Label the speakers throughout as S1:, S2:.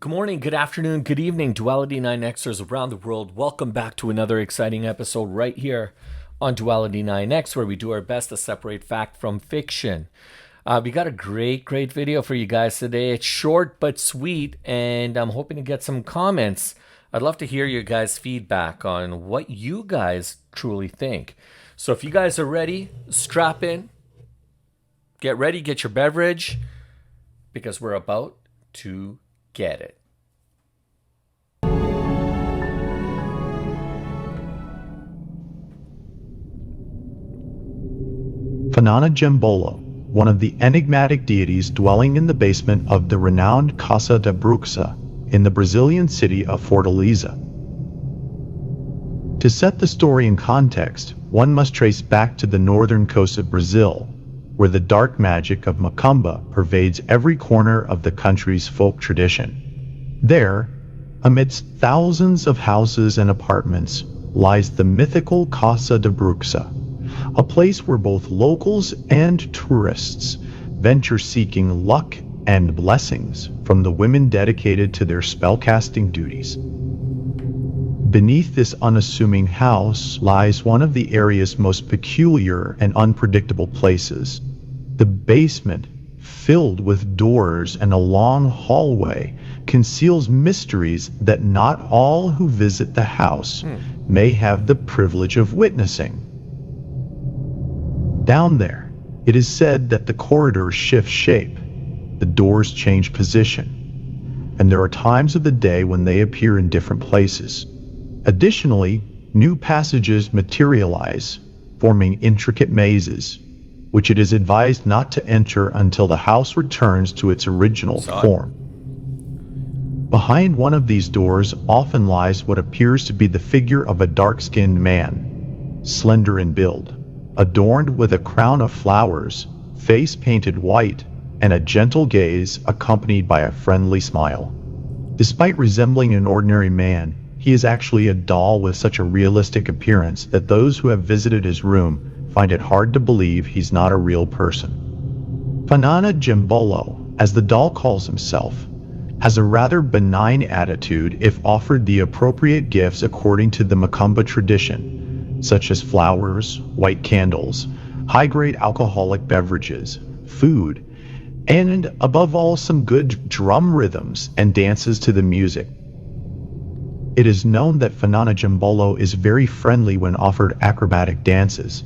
S1: Good morning, good afternoon, good evening, Duality9Xers around the world. Welcome back to another exciting episode right here on Duality9X, where we do our best to separate fact from fiction. We got a great video for you guys today. It's short but sweet, and I'm hoping to get some comments. I'd love to hear your guys' feedback on what you guys truly think. So if you guys are ready, strap in, get ready, get your beverage, because we're about to get it.
S2: Fanana Jambolo, one of the enigmatic deities dwelling in the basement of the renowned Casa da Bruxa in the Brazilian city of Fortaleza. To set the story in context, one must trace back to the northern coast of Brazil, where the dark magic of Macumba pervades every corner of the country's folk tradition. There, amidst thousands of houses and apartments, lies the mythical Casa da Bruxa, a place where both locals and tourists venture seeking luck and blessings from the women dedicated to their spellcasting duties. Beneath this unassuming house lies one of the area's most peculiar and unpredictable places. The basement, filled with doors and a long hallway, conceals mysteries that not all who visit the house may have the privilege of witnessing. Down there, it is said that the corridors shift shape, the doors change position, and there are times of the day when they appear in different places. Additionally, new passages materialize, forming intricate mazes, which it is advised not to enter until the house returns to its original form. Behind one of these doors often lies what appears to be the figure of a dark-skinned man, slender in build, adorned with a crown of flowers, face painted white, and a gentle gaze accompanied by a friendly smile. Despite resembling an ordinary man, he is actually a doll with such a realistic appearance that those who have visited his room find it hard to believe he's not a real person. Fanana Jambolo, as the doll calls himself, has a rather benign attitude if offered the appropriate gifts according to the Macumba tradition, such as flowers, white candles, high-grade alcoholic beverages, food, and above all some good drum rhythms and dances to the music. It is known that Fanana Jambolo is very friendly when offered acrobatic dances,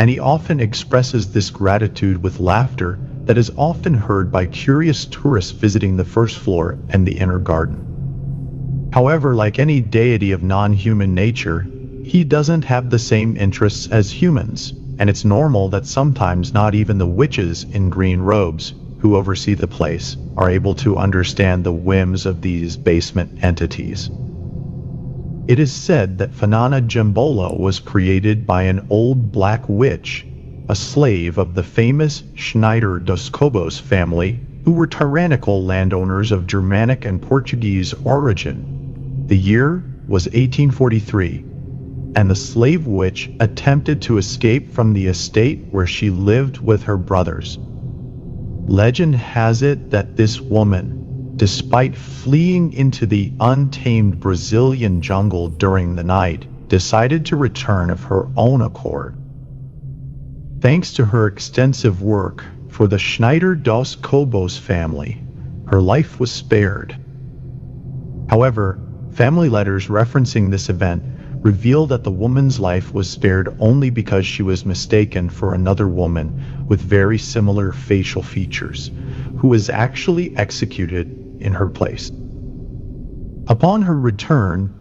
S2: and he often expresses this gratitude with laughter that is often heard by curious tourists visiting the first floor and the inner garden. However, like any deity of non-human nature, he doesn't have the same interests as humans, and it's normal that sometimes not even the witches in green robes who oversee the place are able to understand the whims of these basement entities. It is said that Fanana Jambolo was created by an old black witch, a slave of the famous Schneider dos Cobos family, who were tyrannical landowners of Germanic and Portuguese origin. The year was 1843. And the slave witch attempted to escape from the estate where she lived with her brothers. Legend has it that this woman, despite fleeing into the untamed Brazilian jungle during the night, decided to return of her own accord. Thanks to her extensive work for the Schneider dos Cobos family, her life was spared. However, family letters referencing this event reveal that the woman's life was spared only because she was mistaken for another woman with very similar facial features, who was actually executed in her place. Upon her return,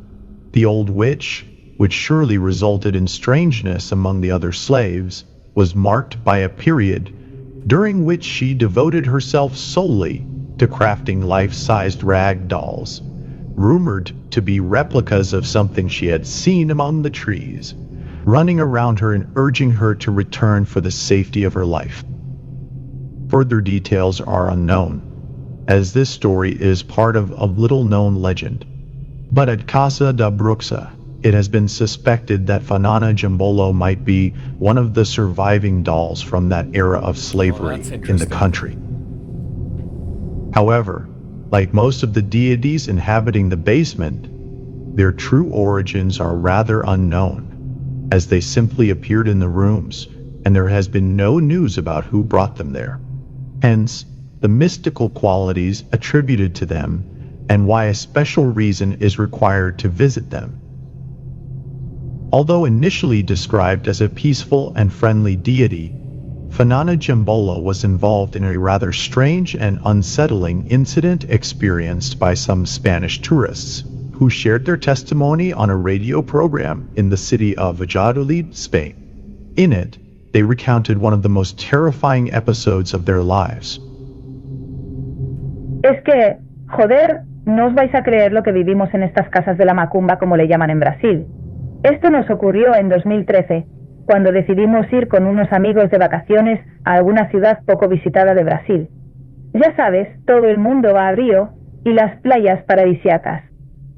S2: the old witch, which surely resulted in strangeness among the other slaves, was marked by a period during which she devoted herself solely to crafting life-sized rag dolls, rumored to be replicas of something she had seen among the trees, running around her and urging her to return for the safety of her life. Further details are unknown, as this story is part of a little-known legend. But at Casa da Bruxa, it has been suspected that Fanana Jambolo might be one of the surviving dolls from that era of slavery in the country. However, Like most of the deities inhabiting the basement, their true origins are rather unknown, as they simply appeared in the rooms, and there has been no news about who brought them there. Hence, the mystical qualities attributed to them, and why a special reason is required to visit them. Although initially described as a peaceful and friendly deity, Fanana Jimbolo was involved in a rather strange and unsettling incident experienced by some Spanish tourists, who shared their testimony on a radio program in the city of Valladolid, Spain. In it, they recounted one of the most terrifying episodes of their lives.
S3: Es que, joder, no os vais a creer lo que vivimos en estas casas de la macumba, como le llaman en Brasil. Esto nos ocurrió en 2013, cuando decidimos ir con unos amigos de vacaciones a alguna ciudad poco visitada de Brasil. Ya sabes, todo el mundo va a Río y las playas paradisíacas.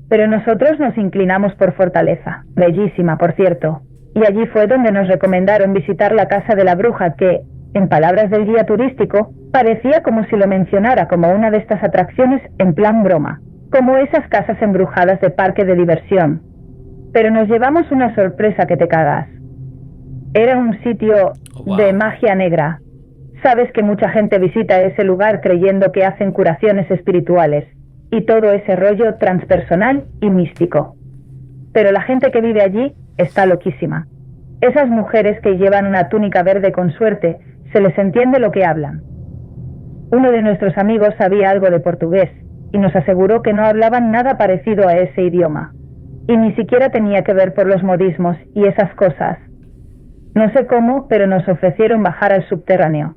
S3: Pero nosotros nos inclinamos por Fortaleza, bellísima por cierto, y allí fue donde nos recomendaron visitar la casa de la bruja que, en palabras del guía turístico, parecía como si lo mencionara como una de estas atracciones en plan broma, como esas casas embrujadas de parque de diversión. Pero nos llevamos una sorpresa que te cagas. Era un sitio de magia negra. Sabes que mucha gente visita ese lugar creyendo que hacen curaciones espirituales y todo ese rollo transpersonal y místico. Pero la gente que vive allí está loquísima. Esas mujeres que llevan una túnica verde con suerte, se les entiende lo que hablan. Uno de nuestros amigos sabía algo de portugués y nos aseguró que no hablaban nada parecido a ese idioma. Y ni siquiera tenía que ver por los modismos y esas cosas. No sé cómo, pero nos ofrecieron bajar al subterráneo.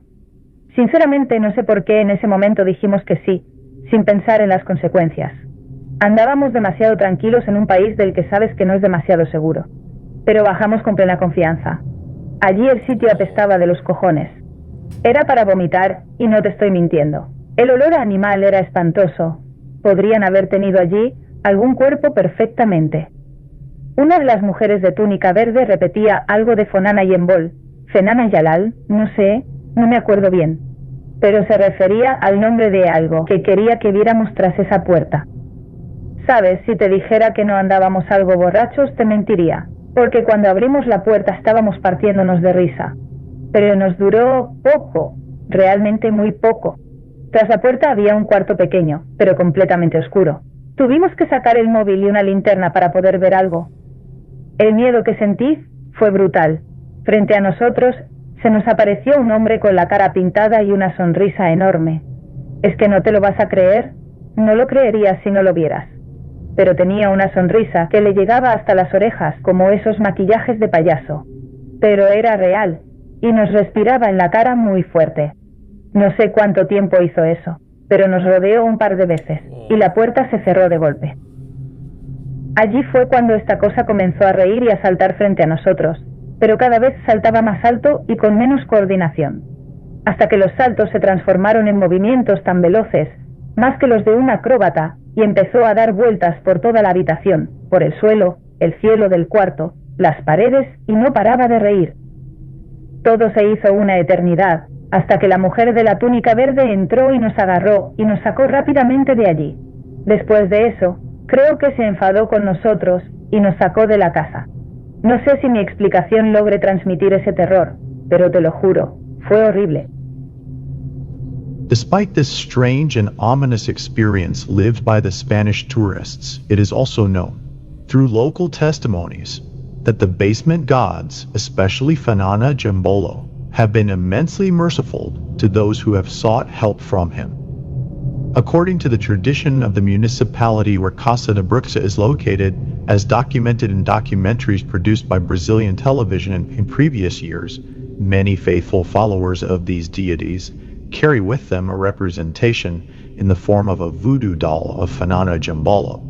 S3: Sinceramente no sé por qué en ese momento dijimos que sí, sin pensar en las consecuencias. Andábamos demasiado tranquilos en un país del que sabes que no es demasiado seguro. Pero bajamos con plena confianza. Allí el sitio apestaba de los cojones. Era para vomitar y no te estoy mintiendo. El olor a animal era espantoso. Podrían haber tenido allí algún cuerpo perfectamente. Una de las mujeres de túnica verde repetía algo de Fonana y Embol, Fenana Yalal, no sé, no me acuerdo bien, pero se refería al nombre de algo que quería que viéramos tras esa puerta. Sabes, si te dijera que no andábamos algo borrachos, te mentiría, porque cuando abrimos la puerta estábamos partiéndonos de risa, pero nos duró poco, realmente muy poco. Tras la puerta había un cuarto pequeño, pero completamente oscuro. Tuvimos que sacar el móvil y una linterna para poder ver algo. El miedo que sentí fue brutal. Frente a nosotros se nos apareció un hombre con la cara pintada y una sonrisa enorme. ¿Es que no te lo vas a creer? No lo creerías si no lo vieras. Pero tenía una sonrisa que le llegaba hasta las orejas, como esos maquillajes de payaso. Pero era real, y nos respiraba en la cara muy fuerte. No sé cuánto tiempo hizo eso, pero nos rodeó un par de veces, y la puerta se cerró de golpe. Allí fue cuando esta cosa comenzó a reír y a saltar frente a nosotros, pero cada vez saltaba más alto y con menos coordinación, hasta que los saltos se transformaron en movimientos tan veloces, más que los de un acróbata, y empezó a dar vueltas por toda la habitación, por el suelo, el cielo del cuarto, las paredes, y no paraba de reír. Todo se hizo una eternidad, hasta que la mujer de la túnica verde entró y nos agarró y nos sacó rápidamente de allí. Después de eso, creo que se enfadó con nosotros y nos sacó de la casa. No sé si mi explicación logre transmitir ese terror, pero te lo juro, fue horrible.
S2: Despite this strange and ominous experience lived by the Spanish tourists, it is also known, through local testimonies, that the basement gods, especially Fanana Jimbolo, have been immensely merciful to those who have sought help from him. According to the tradition of the municipality where Casa de Bruxa is located, as documented in documentaries produced by Brazilian television in previous years, many faithful followers of these deities carry with them a representation in the form of a voodoo doll of Fanana Jimbolo,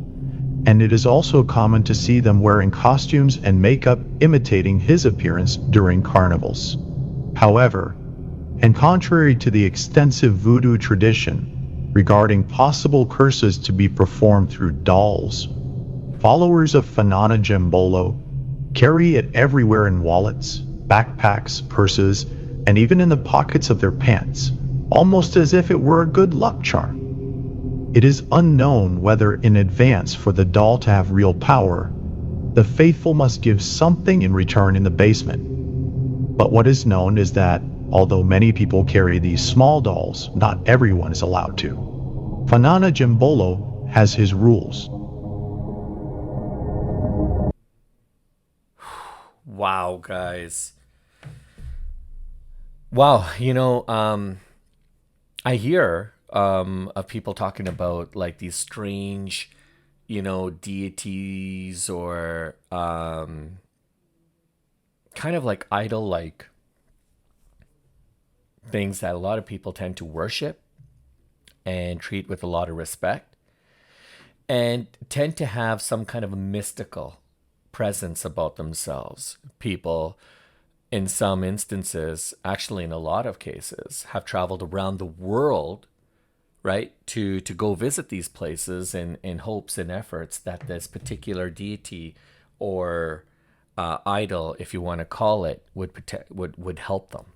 S2: and it is also common to see them wearing costumes and makeup imitating his appearance during carnivals. However, and contrary to the extensive voodoo tradition regarding possible curses to be performed through dolls, followers of Fanana Jimbolo carry it everywhere in wallets, backpacks, purses, and even in the pockets of their pants, almost as if it were a good luck charm. It is unknown whether in advance for the doll to have real power, the faithful must give something in return in the basement. But what is known is that, although many people carry these small dolls, not everyone is allowed to. Fanana Jimbolo has his rules.
S1: Wow, guys. Wow, I hear of people talking about like these strange, deities or kind of like idol-like things that a lot of people tend to worship and treat with a lot of respect and tend to have some kind of a mystical presence about themselves. People, in some instances, actually in a lot of cases, have traveled around the world, right, to go visit these places in hopes and efforts that this particular deity or idol, if you want to call it, would help them,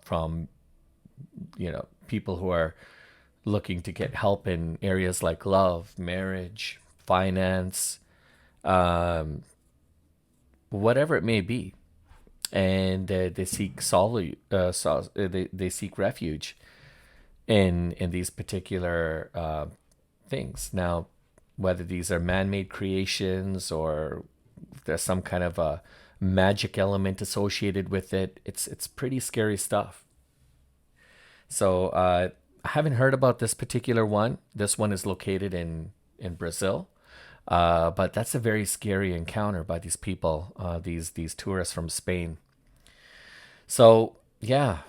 S1: from people who are looking to get help in areas like love, marriage, finance, whatever it may be, and they seek they seek refuge in these particular things. Now, whether these are man-made creations or there's some kind of a magic element associated with it, it's pretty scary stuff. So I haven't heard about this particular one. This one is located in Brazil. But that's a very scary encounter by these people, these tourists from Spain. So yeah,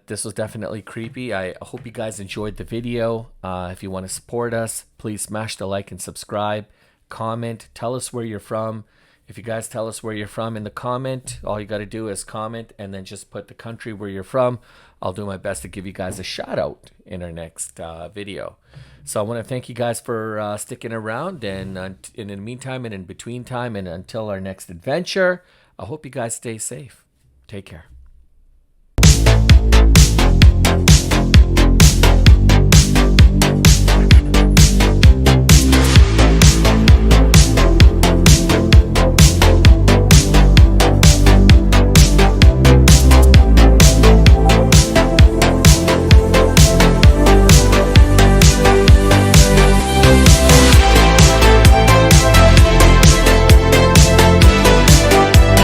S1: this was definitely creepy. I hope you guys enjoyed the video. If you want to support us, please smash the like and subscribe. Comment, tell us where you're from. If you guys tell us where you're from in the comment, all you got to do is comment and then just put the country where you're from. I'll do my best to give you guys a shout out in our next video. So I want to thank you guys for sticking around, and in the meantime and in between time and until our next adventure, I hope you guys stay safe. Take care.